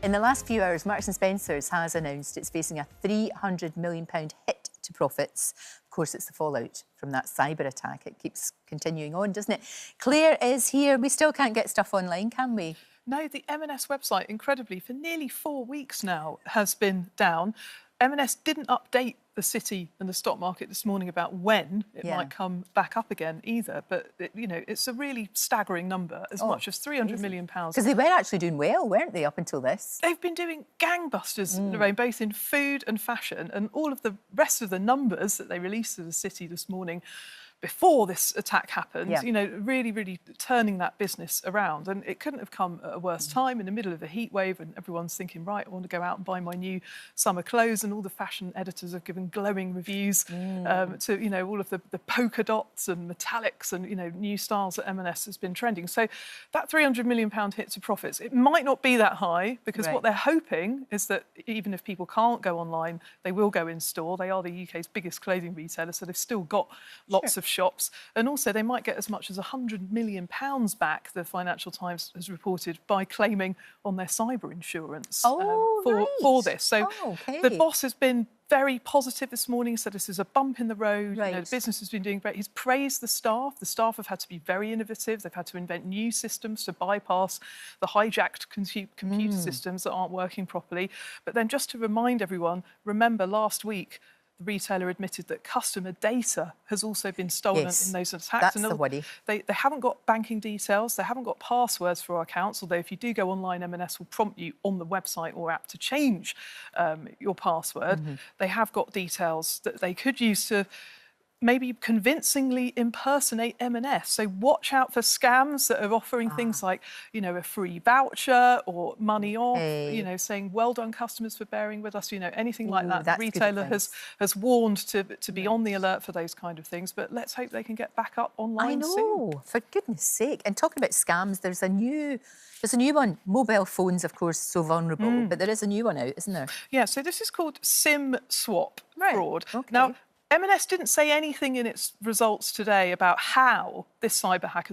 In the last few hours, Marks & Spencer's has announced it's facing a £300 million hit to profits. Of course, it's the fallout from that cyber attack. It keeps continuing on, doesn't it? Claire is here. We still can't get stuff online, can we? No, the M&S website, incredibly, for nearly 4 weeks now, has been down. M&S didn't update the city and the stock market this morning about when it might come back up again either. But, it's a really staggering number, as much as £300 million. Because they were actually doing well, weren't they, up until this? They've been doing gangbusters, Lorraine, both in food and fashion, and all of the rest of the numbers that they released to the city this morning before this attack happened, really, really turning that business around. And it couldn't have come at a worse time, in the middle of a heat wave, and everyone's thinking, right, I want to go out and buy my new summer clothes, and all the fashion editors have given glowing reviews to, all of the polka dots and metallics and, new styles that M&S has been trending. So that £300 million hit to profits, it might not be that high, because what they're hoping is that even if people can't go online, they will go in store. They are the UK's biggest clothing retailer, so they've still got lots of shops, and also they might get as much as £100 million back, the Financial Times has reported, by claiming on their cyber insurance for this. So the boss has been very positive this morning. He said this is a bump in the road. The business has been doing great. He's praised the staff. The staff have had to be very innovative. They've had to invent new systems to bypass the hijacked computer systems that aren't working properly. But then, just to remind everyone, remember last week, the retailer admitted that customer data has also been stolen in those attacks. That's the worry. They haven't got banking details, they haven't got passwords for our accounts, although if you do go online, M&S will prompt you on the website or app to change your password. They have got details that they could use to maybe convincingly impersonate M&S. So watch out for scams that are offering things like, a free voucher or money off, saying, well done customers for bearing with us, anything like that. The retailer has warned to be on the alert for those kind of things, but let's hope they can get back up online soon. For goodness sake. And talking about scams, there's a new one. Mobile phones, of course, so vulnerable, but there is a new one out, isn't there? Yeah, so this is called SIM swap fraud. Now, M&S didn't say anything in its results today about how this cyber hack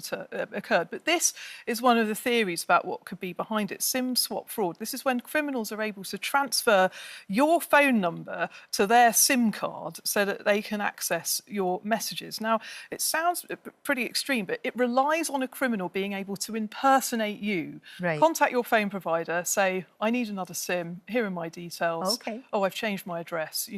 occurred, but this is one of the theories about what could be behind it. SIM swap fraud. This is when criminals are able to transfer your phone number to their SIM card so that they can access your messages. Now, it sounds pretty extreme, but it relies on a criminal being able to impersonate you. Contact your phone provider, say, I need another SIM, here are my details. Oh, I've changed my address,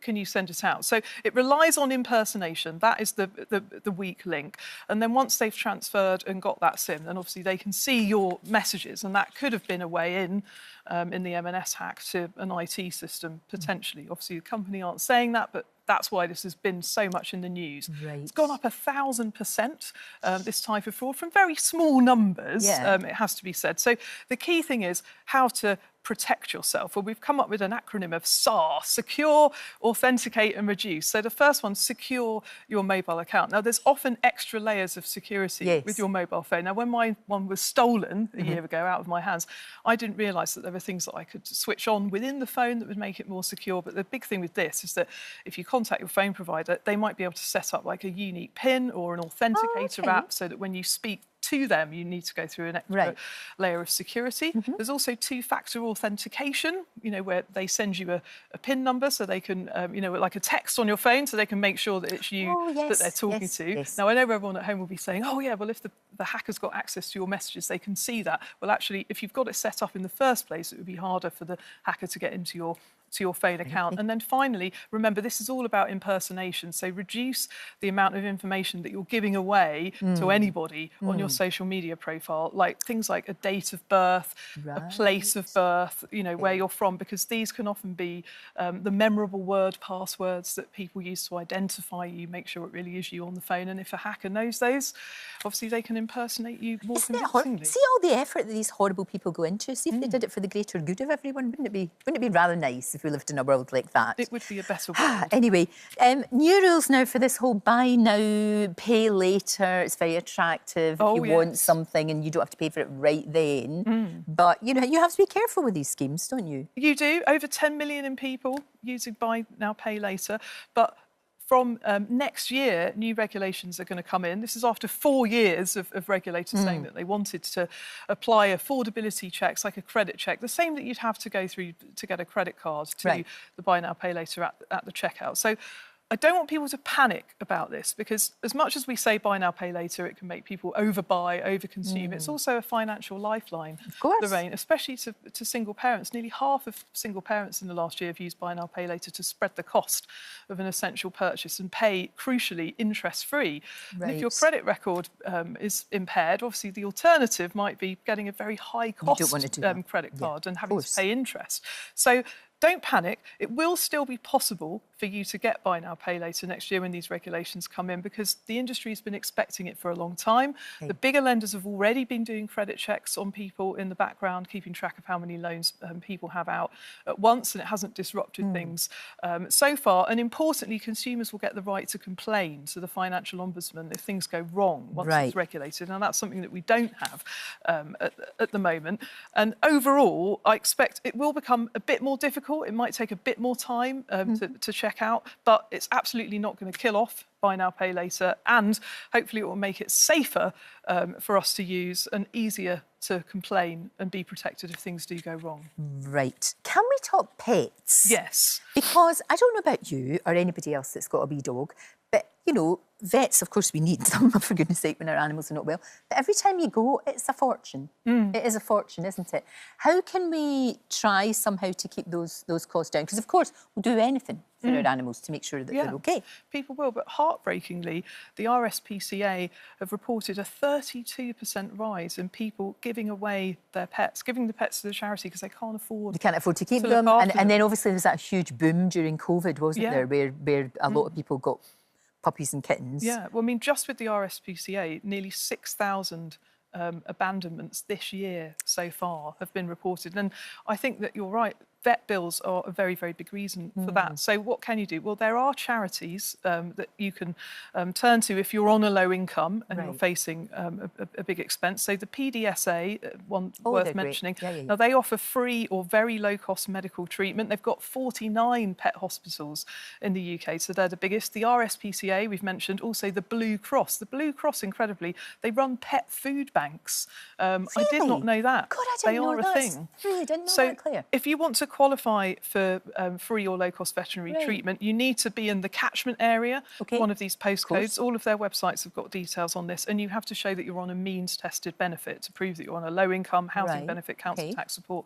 can you send it out? So it relies on impersonation. That is the weak link. And then once they've transferred and got that SIM, then obviously they can see your messages, and that could have been a way in the M&S hack to an IT system, potentially. Obviously, the company aren't saying that, but that's why this has been so much in the news. It's gone up 1,000%, this type of fraud, from very small numbers, it has to be said. So the key thing is how to protect yourself. Well, we've come up with an acronym of SAR: secure, authenticate and reduce. So the first one, secure your mobile account. Now, there's often extra layers of security with your mobile phone. Now, when my one was stolen a year ago out of my hands, I didn't realise that there were things that I could switch on within the phone that would make it more secure. But the big thing with this is that if you contact your phone provider, they might be able to set up like a unique PIN or an authenticator app, so that when you speak to them, you need to go through an extra layer of security. There's also two-factor authentication, where they send you a PIN number so they can, like a text on your phone, so they can make sure that it's you that they're talking to. Now, I know everyone at home will be saying, oh, yeah, well, if the hacker's got access to your messages, they can see that. Well, actually, if you've got it set up in the first place, it would be harder for the hacker to get into your phone account. And then finally, remember, this is all about impersonation. So reduce the amount of information that you're giving away to anybody on your social media profile, like things like a date of birth, a place of birth, where you're from, because these can often be the memorable word passwords that people use to identify you, make sure it really is you on the phone. And if a hacker knows those, obviously they can impersonate you more convincingly. See all the effort that these horrible people go into? See if they did it for the greater good of everyone. Wouldn't it be rather nice if we lived in a world like that? It would be a better world. Anyway, new rules now for this whole buy now, pay later. It's very attractive if you want something and you don't have to pay for it right then. But, you have to be careful with these schemes, don't you? You do. Over 10 million people using buy now, pay later. But from next year, new regulations are going to come in. This is after 4 years of regulators saying that they wanted to apply affordability checks, like a credit check, the same that you'd have to go through to get a credit card to the buy now, pay later at the checkout. So I don't want people to panic about this, because as much as we say buy now, pay later, it can make people overbuy, overconsume. It's also a financial lifeline, of course, Lorraine, especially to single parents. Nearly half of single parents in the last year have used buy now, pay later to spread the cost of an essential purchase and pay, crucially, interest-free. And if your credit record is impaired, obviously the alternative might be getting a very high-cost credit card and having to pay interest. So don't panic. It will still be possible for you to get buy now, pay later next year when these regulations come in, because the industry has been expecting it for a long time. The bigger lenders have already been doing credit checks on people in the background, keeping track of how many loans people have out at once, and it hasn't disrupted things so far. And importantly, consumers will get the right to complain to the financial ombudsman if things go wrong once it's regulated. And that's something that we don't have at the moment. And overall, I expect it will become a bit more difficult. It might take a bit more time to check out, but it's absolutely not going to kill off buy now, pay later, and hopefully it will make it safer for us to use and easier to complain and be protected if things do go wrong. Right. Can we talk pets? Yes. Because I don't know about you or anybody else that's got a wee dog, but, you know, vets, of course, we need them, for goodness sake, when our animals are not well. But every time you go, it's a fortune. It is a fortune, isn't it? How can we try somehow to keep those costs down? Because, of course, we'll do anything for our animals to make sure that they're OK. People will, but heartbreakingly, the RSPCA have reported a 32% rise in people giving away their pets, giving the pets to the charity because they can't afford. They can't afford to keep them. And then, obviously, there was that huge boom during COVID, wasn't there, where a lot of people got puppies and kittens. Yeah, well, I mean, just with the RSPCA, nearly 6,000 abandonments this year so far have been reported. And I think that you're right. Vet bills are a very, very big reason for that. So what can you do? Well, there are charities that you can turn to if you're on a low income and you're facing a big expense. So the PDSA, one worth mentioning. Now, they offer free or very low-cost medical treatment. They've got 49 pet hospitals in the UK, so they're the biggest. The RSPCA, we've mentioned, also the Blue Cross. The Blue Cross, incredibly, they run pet food banks. Really? I did not know that. God, I didn't know that. They are a thing. Really didn't know that, Claire. If you want to qualify for free or low-cost veterinary treatment, you need to be in the catchment area, one of these postcodes. All of their websites have got details on this, and you have to show that you're on a means-tested benefit to prove that you're on a low-income housing benefit, council tax support,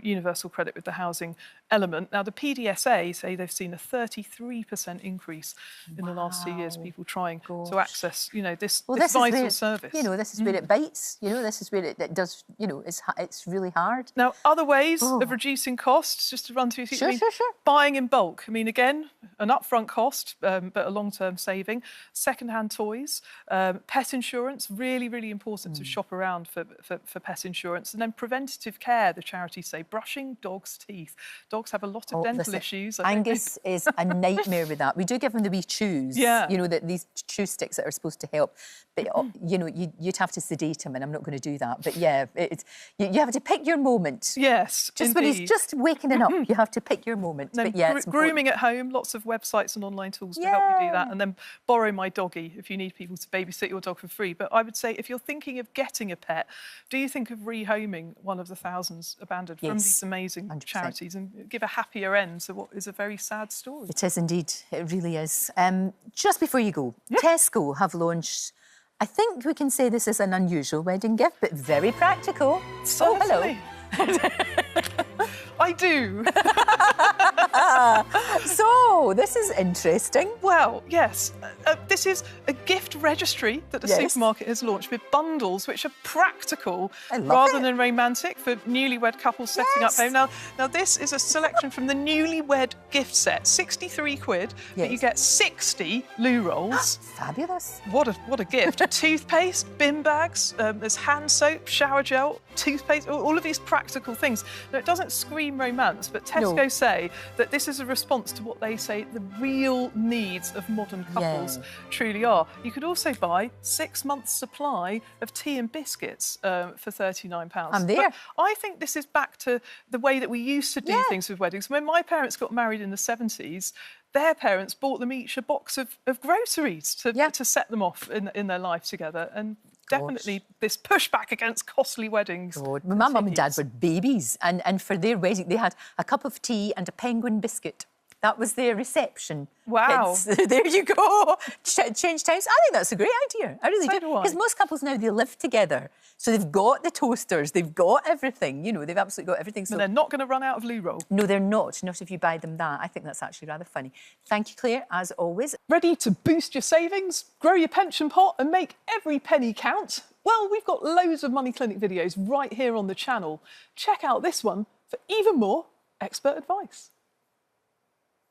universal credit with the housing element. Now, the PDSA say they've seen a 33% increase in the last 2 years, people trying to access, you know, this vital service. You know, this is where it bites. You know, this is where it does, you know, it's really hard. Now, other ways of reducing costs, just to run through, buying in bulk. I mean, again, an upfront cost, but a long-term saving. Second-hand toys, pet insurance, really, really important to shop around for pet insurance. And then preventative care, the charities say, brushing dogs' teeth. Dogs have a lot of dental issues. Angus is a nightmare with that. We do give him the wee chews, you know, these chew sticks that are supposed to help. But, you know, you'd have to sedate him, and I'm not going to do that. But, yeah, you have to pick your moment. Yes, just when he's just wakening up, you have to pick your moment. But yeah, grooming at home, lots of websites and online tools to help you do that. And then borrow my doggy if you need people to babysit your dog for free. But I would say if you're thinking of getting a pet, do you think of rehoming one of the thousands abandoned from these amazing 100%. Charities and give a happier end to what is a very sad story? It is indeed. It really is. Just before you go, Tesco have launched, I think we can say this is an unusual wedding gift, but very practical. Certainly. Oh, hello. I do. So, this is interesting. Well, yes. This is a gift registry that the supermarket has launched with bundles which are practical rather than romantic for newlywed couples setting up home. Now, this is a selection from the newlywed gift set, 63 quid, but you get 60 loo rolls. Fabulous. What a gift. Toothpaste, bin bags, there's hand soap, shower gel, toothpaste, all of these practical things. Now, it doesn't scream romance, but Tesco say that this is a response to what they say the real needs of modern couples truly are. You could also buy 6 months' supply of tea and biscuits for £39. I'm there. But I think this is back to the way that we used to do things with weddings. When my parents got married in the 70s, their parents bought them each a box of groceries to set them off in their life together. And definitely this pushback against costly weddings. My mum and dad were babies, and for their wedding they had a cup of tea and a penguin biscuit. That was their reception. Wow. There you go. Change times. I think that's a great idea. I really do. Because most couples now, they live together. So they've got the toasters, they've got everything. You know, they've absolutely got everything. So they're not going to run out of loo roll. No, they're not. Not if you buy them that. I think that's actually rather funny. Thank you, Claire, as always. Ready to boost your savings, grow your pension pot and make every penny count? Well, we've got loads of Money Clinic videos right here on the channel. Check out this one for even more expert advice.